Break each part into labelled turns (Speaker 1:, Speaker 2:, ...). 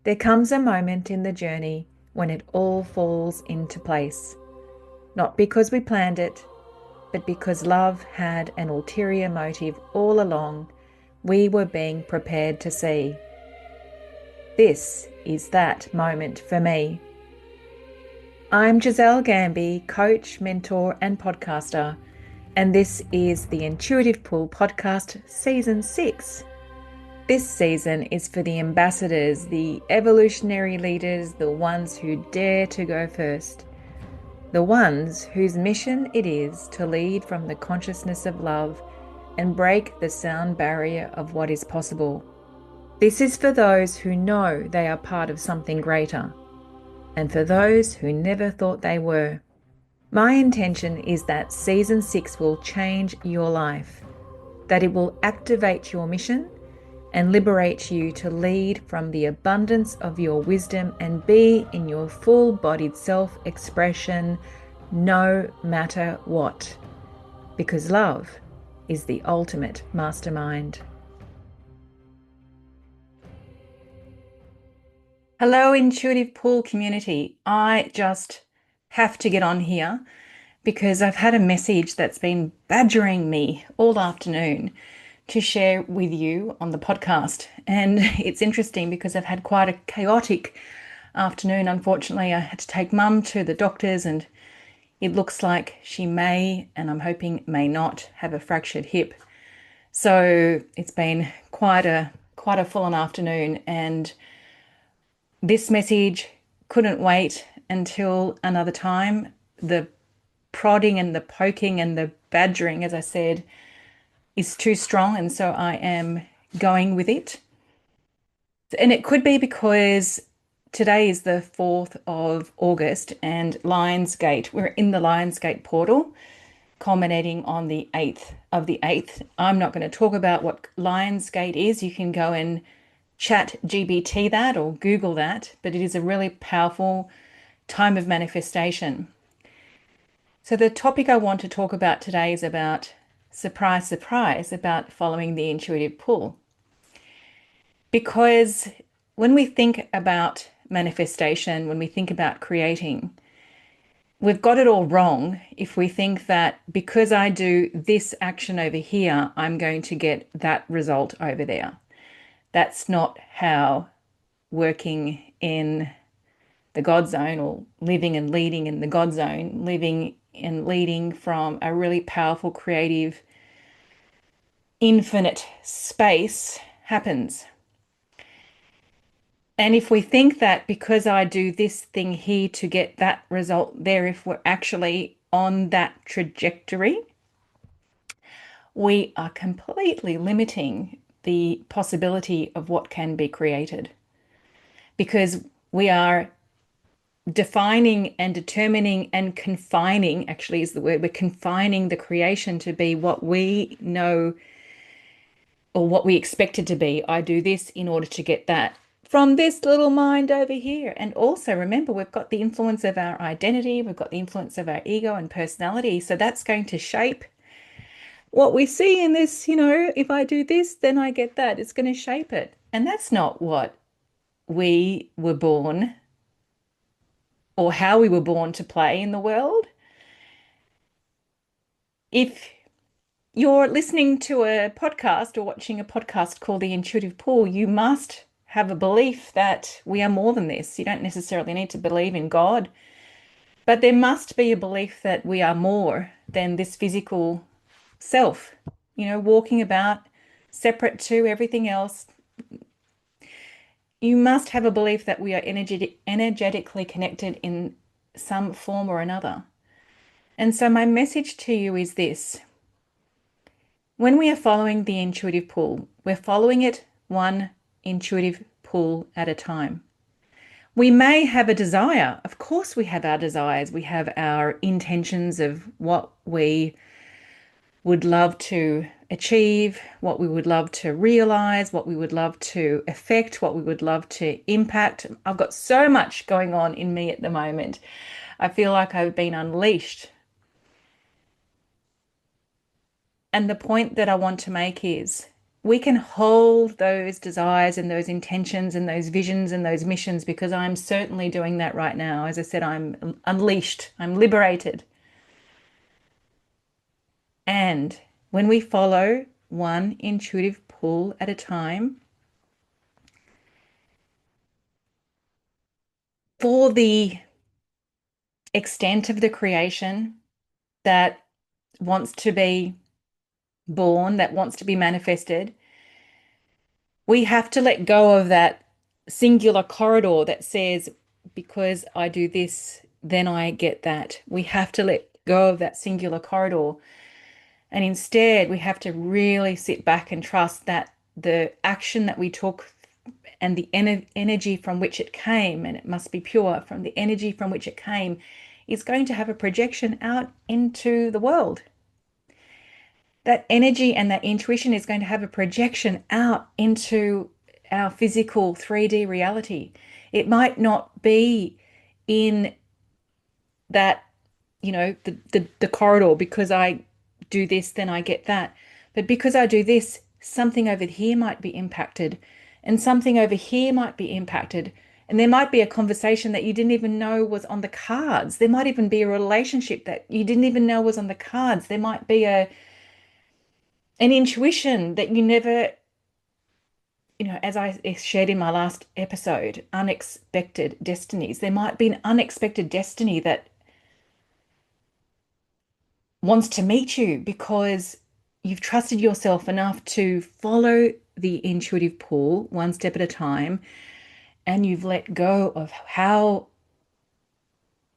Speaker 1: There comes a moment in the journey when it all falls into place. Not because we planned it, but because love had an ulterior motive all along we were being prepared to see. This is that moment for me. I'm Giselle Gamby, coach, mentor, and podcaster, and this is the Intuitive Pull Podcast Season 6. This season is for the ambassadors, the evolutionary leaders, the ones who dare to go first, the ones whose mission it is to lead from the consciousness of love and break the sound barrier of what is possible. This is for those who know they are part of something greater, and for those who never thought they were. My intention is that Season 6 will change your life, that it will activate your mission and liberate you to lead from the abundance of your wisdom and be in your full-bodied self-expression no matter what, because love is the ultimate mastermind. Hello, Intuitive Pull community. I just have to get on here because I've had a message that's been badgering me all afternoon to share with you on the podcast. And it's interesting because I've had quite a chaotic afternoon. Unfortunately, I had to take Mum to the doctors, and it looks like she may, and I'm hoping may not, have a fractured hip. So it's been quite a full-on afternoon, and this message couldn't wait until another time. The prodding and the poking and the badgering, as I said, is too strong, and so I am going with it. And it could be because today is the 4th of August and Lionsgate, we're in the Lionsgate portal, culminating on the 8th of the 8th. I'm not going to talk about what Lionsgate is. You can go and chat GBT that or Google that, but it is a really powerful time of manifestation. So the topic I want to talk about today is about, surprise, surprise, about following the intuitive pull. Because when we think about manifestation, when we think about creating, we've got it all wrong if we think that because I do this action over here, I'm going to get that result over there. That's not how working in the God zone, or living and leading in the God zone, living and leading from a really powerful, creative, infinite space happens. And if we think that because I do this thing here to get that result there, if we're actually on that trajectory, we are completely limiting the possibility of what can be created, because we are defining and determining and confining, actually is the word, we're confining the creation to be what we know or what we expect it to be. I do this in order to get that from this little mind over here. And also remember, we've got the influence of our identity, we've got the influence of our ego and personality. So that's going to shape what we see in this, if I do this, then I get that. It's going to shape it. And that's not what we were born or how we were born to play in the world. If you're listening to a podcast or watching a podcast called The Intuitive Pull, you must have a belief that we are more than this. You don't necessarily need to believe in God, but there must be a belief that we are more than this physical self, walking about separate to everything else. You must have a belief that we are energetically connected in some form or another. And so my message to you is this. When we are following the intuitive pull, we're following it one intuitive pull at a time. We may have a desire. Of course we have our desires. We have our intentions of what we would love to achieve, what we would love to realize, what we would love to affect, what we would love to impact. I've got so much going on in me at the moment. I feel like I've been unleashed. And the point that I want to make is we can hold those desires and those intentions and those visions and those missions, because I'm certainly doing that right now. As I said, I'm unleashed, I'm liberated. And when we follow one intuitive pull at a time for the extent of the creation that wants to be born, that wants to be manifested, we have to let go of that singular corridor that says, because I do this, then I get that. We have to let go of that singular corridor. And instead, we have to really sit back and trust that the action that we took and the energy from which it came, and it must be pure from the energy from which it came, is going to have a projection out into the world. That energy and that intuition is going to have a projection out into our physical 3D reality. It might not be in that, the corridor, because I do this, then I get that. But because I do this, something over here might be impacted, and something over here might be impacted. And there might be a conversation that you didn't even know was on the cards. There might even be a relationship that you didn't even know was on the cards. There might be an intuition that you never, as I shared in my last episode, unexpected destinies. There might be an unexpected destiny that wants to meet you because you've trusted yourself enough to follow the intuitive pull one step at a time, and you've let go of how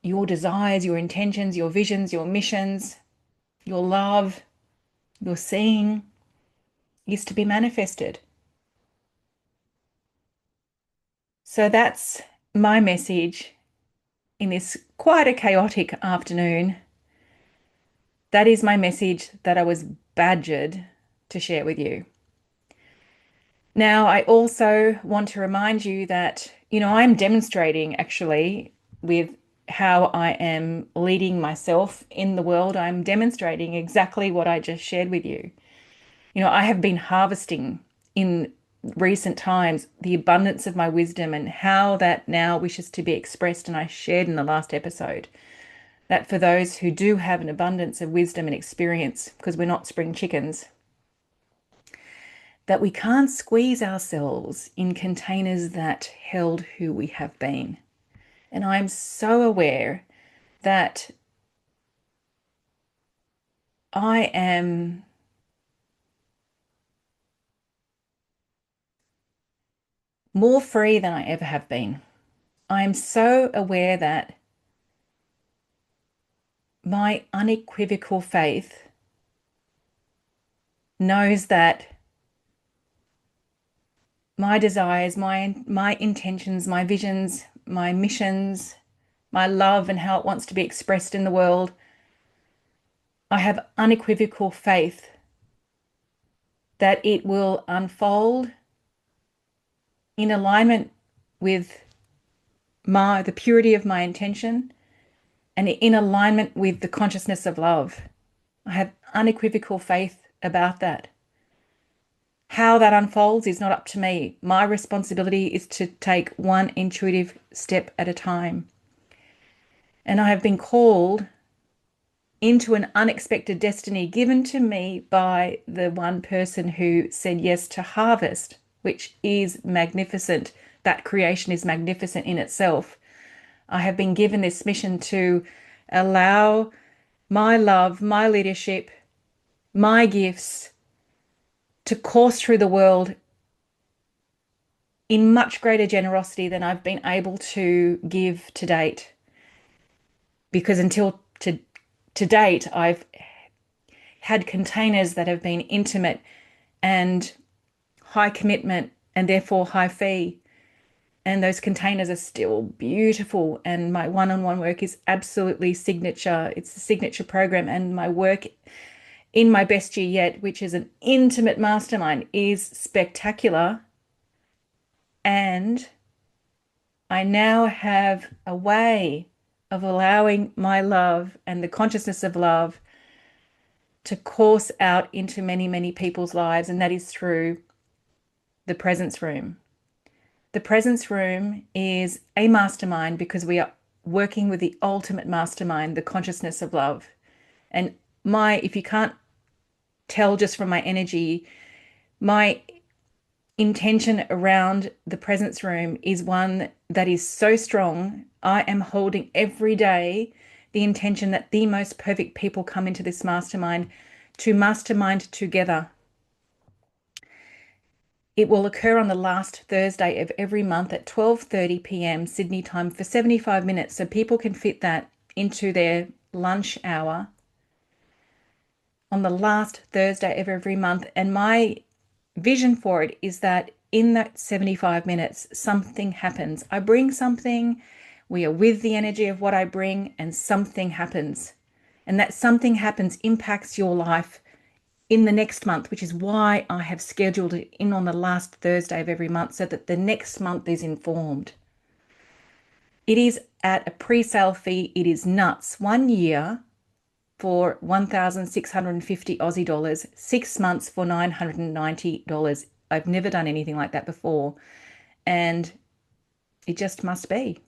Speaker 1: your desires, your intentions, your visions, your missions, your love, your seeing is to be manifested. So that's my message in this quite a chaotic afternoon. That is my message that I was badgered to share with you. Now, I also want to remind you that, I'm demonstrating actually with how I am leading myself in the world. I'm demonstrating exactly what I just shared with you. I have been harvesting in recent times the abundance of my wisdom and how that now wishes to be expressed. And I shared in the last episode that for those who do have an abundance of wisdom and experience, because we're not spring chickens, that we can't squeeze ourselves in containers that held who we have been. And I'm so aware that I am more free than I ever have been. I'm so aware that my unequivocal faith knows that my desires, my intentions, my visions, my missions, my love and how it wants to be expressed in the world, I have unequivocal faith that it will unfold in alignment with the purity of my intention and in alignment with the consciousness of love. I have unequivocal faith about that. How that unfolds is not up to me. My responsibility is to take one intuitive step at a time. And I have been called into an unexpected destiny given to me by the one person who said yes to harvest, which is magnificent. That creation is magnificent in itself. I have been given this mission to allow my love, my leadership, my gifts to course through the world in much greater generosity than I've been able to give to date. Because until to date, I've had containers that have been intimate and high commitment and therefore high fee. And those containers are still beautiful. And my one-on-one work is absolutely signature. It's a signature program. And my work in my best year yet, which is an intimate mastermind, is spectacular. And I now have a way of allowing my love and the consciousness of love to course out into many, many people's lives, and that is through the presence room. The presence room is a mastermind because we are working with the ultimate mastermind, the consciousness of love. And if you can't tell just from my energy, my intention around the presence room is one that is so strong. I am holding every day the intention that the most perfect people come into this mastermind to mastermind together. It will occur on the last Thursday of every month at 12:30 p.m. Sydney time for 75 minutes, so people can fit that into their lunch hour on the last Thursday of every month. And my vision for it is that in that 75 minutes, something happens. I bring something, we are with the energy of what I bring, and something happens. And that something happens impacts your life in the next month, which is why I have scheduled it in on the last Thursday of every month so that the next month is informed. It is at a pre-sale fee. It is nuts. 1 year for 1,650 Aussie dollars, 6 months for $990. I've never done anything like that before, and it just must be.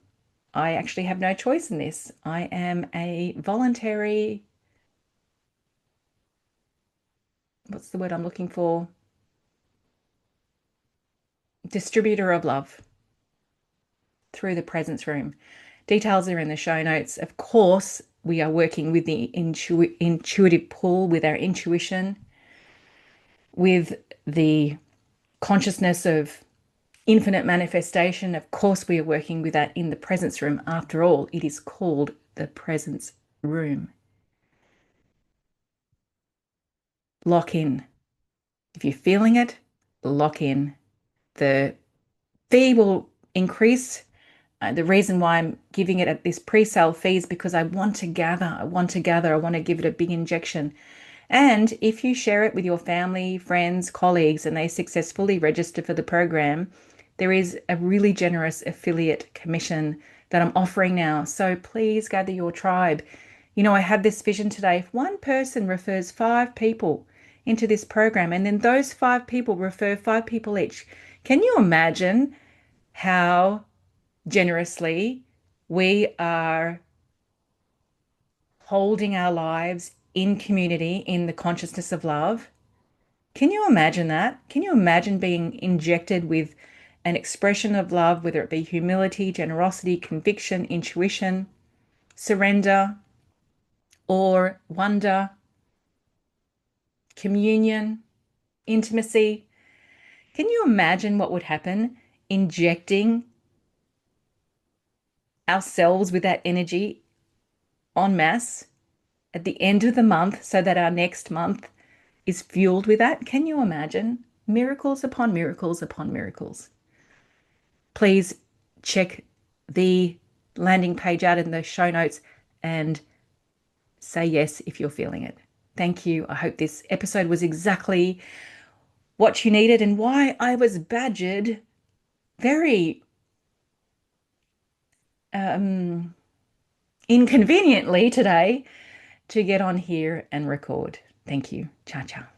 Speaker 1: I actually have no choice in this. I am a voluntary, what's the word I'm looking for? Distributor of love through the presence room. Details are in the show notes. Of course, we are working with the intuitive pull, with our intuition, with the consciousness of infinite manifestation. Of course, we are working with that in the presence room. After all, it is called the presence room. Lock in. If you're feeling it, lock in. The fee will increase. The reason why I'm giving it at this pre-sale fee is because I want to gather. I want to give it a big injection. And if you share it with your family, friends, colleagues, and they successfully register for the program, there is a really generous affiliate commission that I'm offering now. So please gather your tribe. You know, I had this vision today. If one person refers 5 people into this program, and then those 5 people refer 5 people each, can you imagine how generously we are holding our lives in community, in the consciousness of love? Can you imagine that? Can you imagine being injected with an expression of love, whether it be humility, generosity, conviction, intuition, surrender, or wonder, communion, intimacy? Can you imagine what would happen injecting ourselves with that energy en masse at the end of the month so that our next month is fueled with that? Can you imagine? Miracles upon miracles upon miracles. Please check the landing page out in the show notes and say yes if you're feeling it. Thank you. I hope this episode was exactly what you needed and why I was badgered very inconveniently today to get on here and record. Thank you. Ciao, ciao.